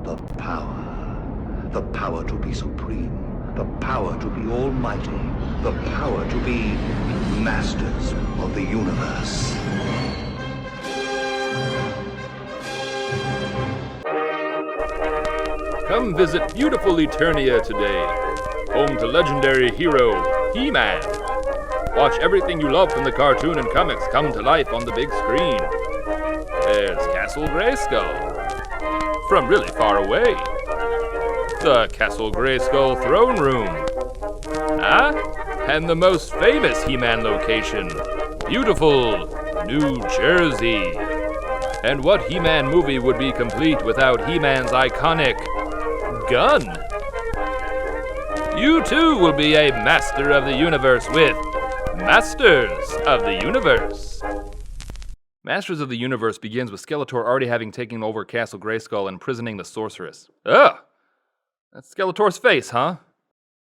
The power. The power to be supreme. The power to be almighty. The power to be masters of the universe. Come visit beautiful Eternia today, home to legendary hero He-Man. Watch everything you love from the cartoon and comics come to life on the big screen. There's Castle Grayskull, from really far away. The Castle Grayskull Throne Room. And the most famous He-Man location, beautiful New Jersey. And what He-Man movie would be complete without He-Man's iconic gun? You too will be a master of the universe with Masters of the Universe. Masters of the Universe begins with Skeletor already having taken over Castle Grayskull and imprisoning the sorceress. Ugh! That's Skeletor's face, huh?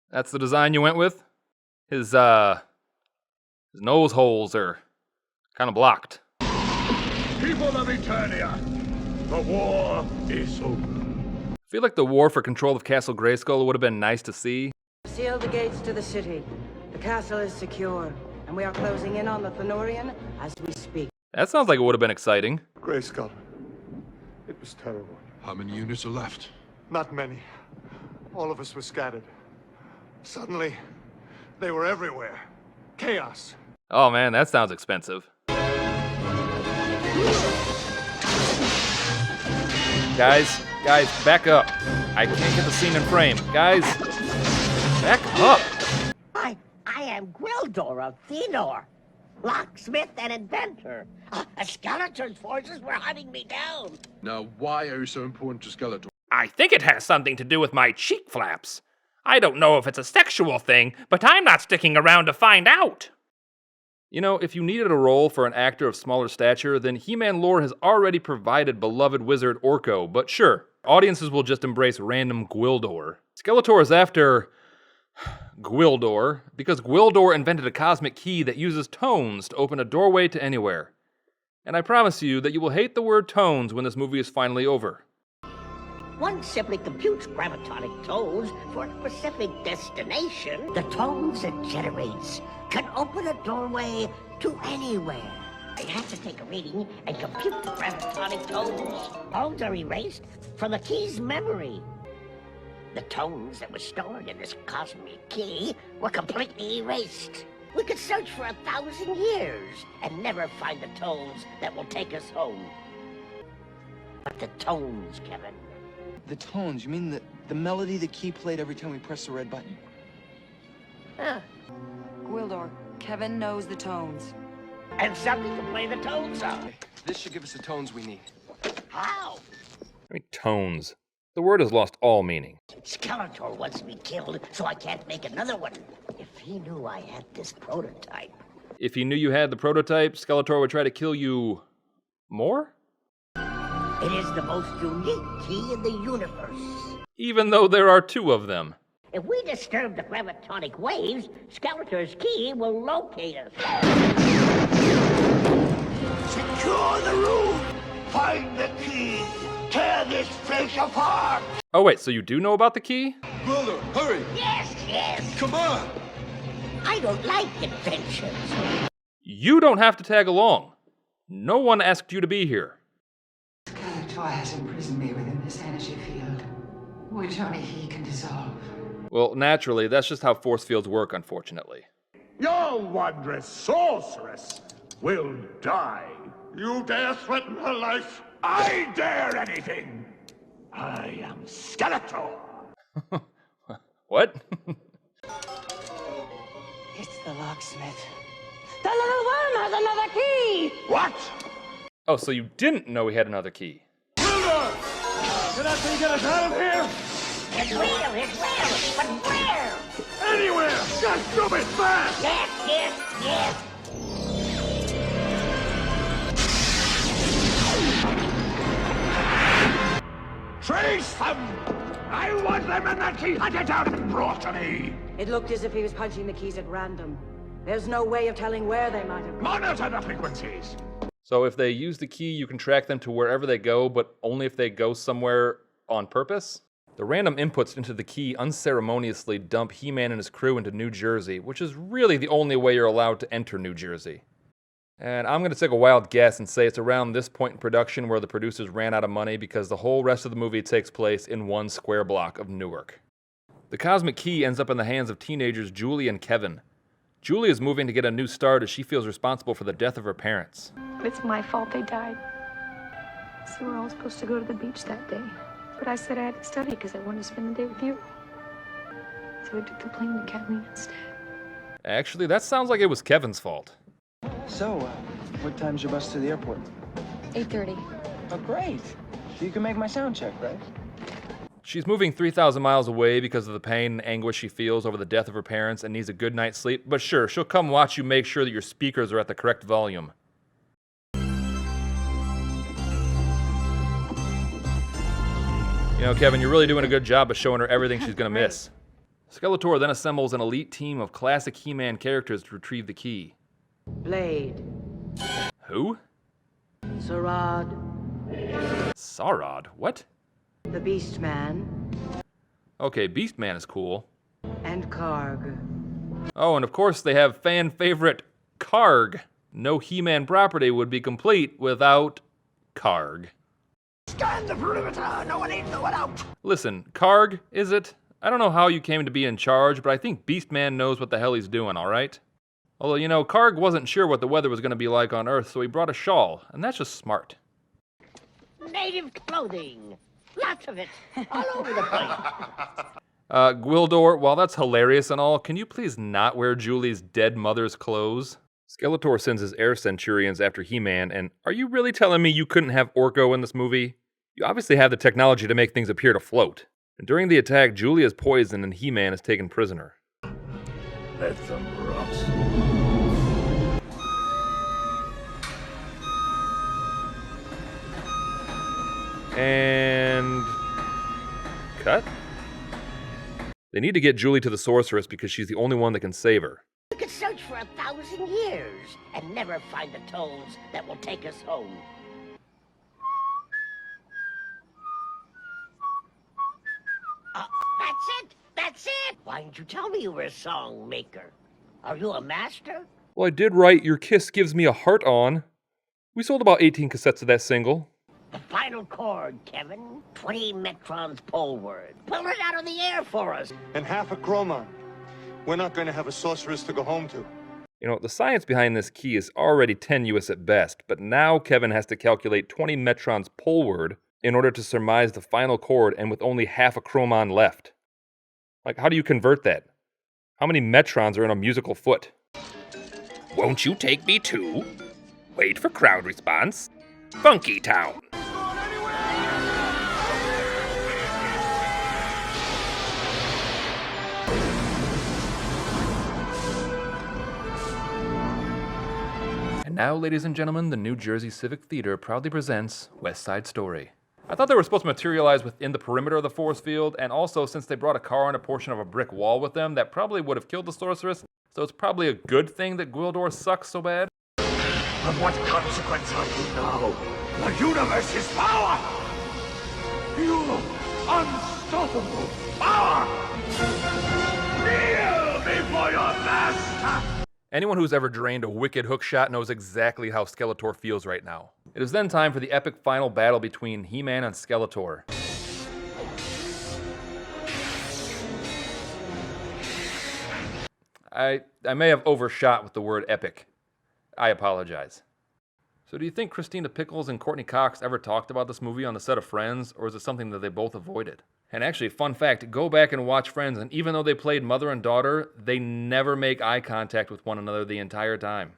That's the design you went with? His nose holes are kind of blocked. People of Eternia, the war is over. I feel like the war for control of Castle Grayskull would have been nice to see. Seal the gates to the city. The castle is secure, and we are closing in on the Thenurian as we speak. That sounds like it would have been exciting. Grayskull, it was terrible. How many units are left? Not many. All of us were scattered. Suddenly, they were everywhere. Chaos. Oh man, that sounds expensive. Guys, back up. I can't get the scene in frame. Guys, back up. I am Gwildor of Thenor, locksmith and inventor. Skeletor's forces were hunting me down. Now, why are you so important to Skeletor? I think it has something to do with my cheek flaps. I don't know if it's a sexual thing, but I'm not sticking around to find out. You know, if you needed a role for an actor of smaller stature, then He-Man lore has already provided beloved wizard Orko, but sure, audiences will just embrace random Gwildor. Skeletor is after Gwildor because Gwildor invented a cosmic key that uses tones to open a doorway to anywhere. And I promise you that you will hate the word tones when this movie is finally over. One simply computes gravitonic tones for a specific destination. The tones it generates can open a doorway to anywhere. I have to take a reading and compute the gravitonic tones. Tones are erased from the key's memory. The tones that were stored in this cosmic key were completely erased. We could search for 1,000 years and never find the tones that will take us home. But the tones, Kevin. The tones? You mean the melody the key played every time we pressed the red button? Gwildor, Kevin knows the tones. And something to play the tones on. This should give us the tones we need. How? I mean, tones. The word has lost all meaning. Skeletor wants me killed, so I can't make another one. If he knew I had this prototype. If he knew you had the prototype, Skeletor would try to kill you more? It is the most unique key in the universe. Even though there are two of them. If we disturb the gravitonic waves, Skeletor's key will locate us. Secure the room! Find the key! Tear this place apart! Oh wait, so you do know about the key? Gwildor, hurry! Yes! Come on! I don't like inventions. You don't have to tag along. No one asked you to be here. Skeletor has imprisoned me within this energy field, which only he can dissolve. Well, naturally, that's just how force fields work, unfortunately. Your wondrous sorceress will die. You dare threaten her life? I dare anything! I am Skeletor! What? It's the locksmith. The little worm has another key! What? Oh, so you didn't know he had another key. Hilda! Can that thing get us out of here? It's real, but where? Anywhere! Just do it fast! Yes. Trace them! I want them and that key hunted out and brought to me! It looked as if he was punching the keys at random. There's no way of telling where they might have gone. Monitor the frequencies! So if they use the key, you can track them to wherever they go, but only if they go somewhere on purpose. The random inputs into the key unceremoniously dump He-Man and his crew into New Jersey, which is really the only way you're allowed to enter New Jersey. And I'm going to take a wild guess and say it's around this point in production where the producers ran out of money because the whole rest of the movie takes place in one square block of Newark. The cosmic key ends up in the hands of teenagers Julie and Kevin. Julie is moving to get a new start as she feels responsible for the death of her parents. It's my fault they died. See, we're all supposed to go to the beach that day. But I said I had to study because I wanted to spend the day with you. So I took the plane to Kathleen instead. Actually, that sounds like it was Kevin's fault. So, what time's your bus to the airport? 8:30. Oh, great. You can make my sound check, right? She's moving 3,000 miles away because of the pain and anguish she feels over the death of her parents and needs a good night's sleep, but sure, she'll come watch you make sure that your speakers are at the correct volume. You know, Kevin, you're really doing a good job of showing her everything she's gonna miss. Skeletor then assembles an elite team of classic He-Man characters to retrieve the key. Blade. Who? Sarad. Sarad? What? The Beast Man. Okay, Beast Man is cool. And Karg. Oh, and of course they have fan favorite Karg. No He-Man property would be complete without Karg. Scan the perimeter! No one in, no one out! Listen, Karg, is it? I don't know how you came to be in charge, but I think Beastman knows what the hell he's doing, alright? Although, you know, Karg wasn't sure what the weather was going to be like on Earth, so he brought a shawl, and that's just smart. Native clothing! Lots of it! All over the place! Gwildor, while that's hilarious and all, can you please not wear Julie's dead mother's clothes? Skeletor sends his air centurions after He-Man, and are you really telling me you couldn't have Orko in this movie? You obviously have the technology to make things appear to float. And during the attack, Julie is poisoned and He-Man is taken prisoner. Let them rot. And... cut? They need to get Julie to the sorceress because she's the only one that can save her. We could search for 1,000 years and never find the tones that will take us home. That's it! That's it! Why didn't you tell me you were a song maker? Are you a master? Well, I did write Your Kiss Gives Me a Heart On. We sold about 18 cassettes of that single. The final chord, Kevin. 20 metrons poleward. Pull it out of the air for us. And half a chromon. We're not going to have a sorceress to go home to. You know, the science behind this key is already tenuous at best, but now Kevin has to calculate 20 metrons poleward in order to surmise the final chord and with only half a chromon left. Like, how do you convert that? How many metrons are in a musical foot? Won't you take me too? Wait for crowd response. Funky Town. And now, ladies and gentlemen, the New Jersey Civic Theater proudly presents West Side Story. I thought they were supposed to materialize within the perimeter of the force field, and also since they brought a car and a portion of a brick wall with them, that probably would have killed the sorceress, so it's probably a good thing that Gwildor sucks so bad. Of what consequence are you now? The universe's power! You unstoppable power! Kneel before your master! Anyone who's ever drained a wicked hookshot knows exactly how Skeletor feels right now. It is then time for the epic final battle between He-Man and Skeletor. I may have overshot with the word epic. I apologize. So do you think Christina Pickles and Courtney Cox ever talked about this movie on the set of Friends, or is it something that they both avoided? And actually, fun fact, go back and watch Friends, and even though they played mother and daughter, they never make eye contact with one another the entire time.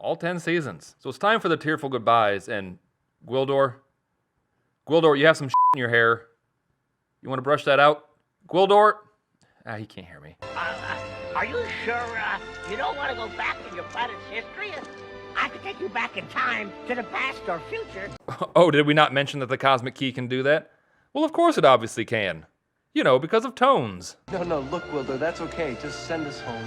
All 10 seasons. So it's time for the tearful goodbyes, and Gwildor, you have some shit in your hair. You want to brush that out? Gwildor? He can't hear me. Are you sure you don't want to go back in your planet's history? I could take you back in time to the past or future. Oh, did we not mention that the Cosmic Key can do that? Well, of course it obviously can. You know, because of tones. No, look, Wilder, that's okay. Just send us home.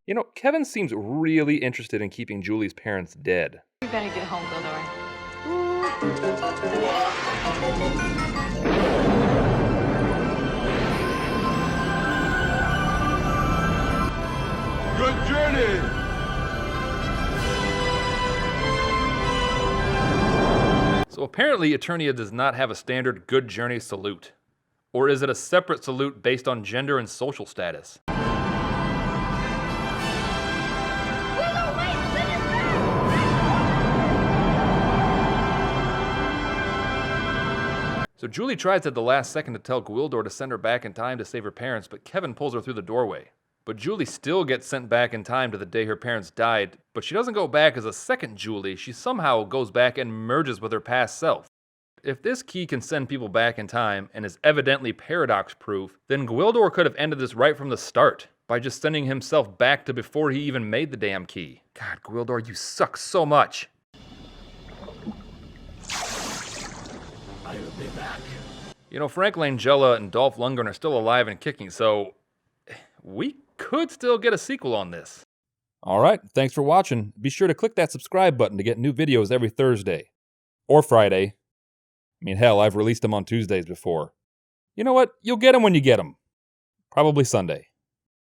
You know, Kevin seems really interested in keeping Julie's parents dead. We better get home, Gwildor. Good journey! So apparently Eternia does not have a standard good journey salute. Or is it a separate salute based on gender and social status? So Julie tries at the last second to tell Gwildor to send her back in time to save her parents, but Kevin pulls her through the doorway. But Julie still gets sent back in time to the day her parents died, but she doesn't go back as a second Julie, she somehow goes back and merges with her past self. If this key can send people back in time and is evidently paradox-proof, then Gwildor could have ended this right from the start, by just sending himself back to before he even made the damn key. God, Gwildor, you suck so much. I'll be back. You know, Frank Langella and Dolph Lundgren are still alive and kicking, so we could still get a sequel on this. Alright, thanks for watching. Be sure to click that subscribe button to get new videos every Thursday. Or Friday. I mean, hell, I've released them on Tuesdays before. You know what? You'll get them when you get them. Probably Sunday.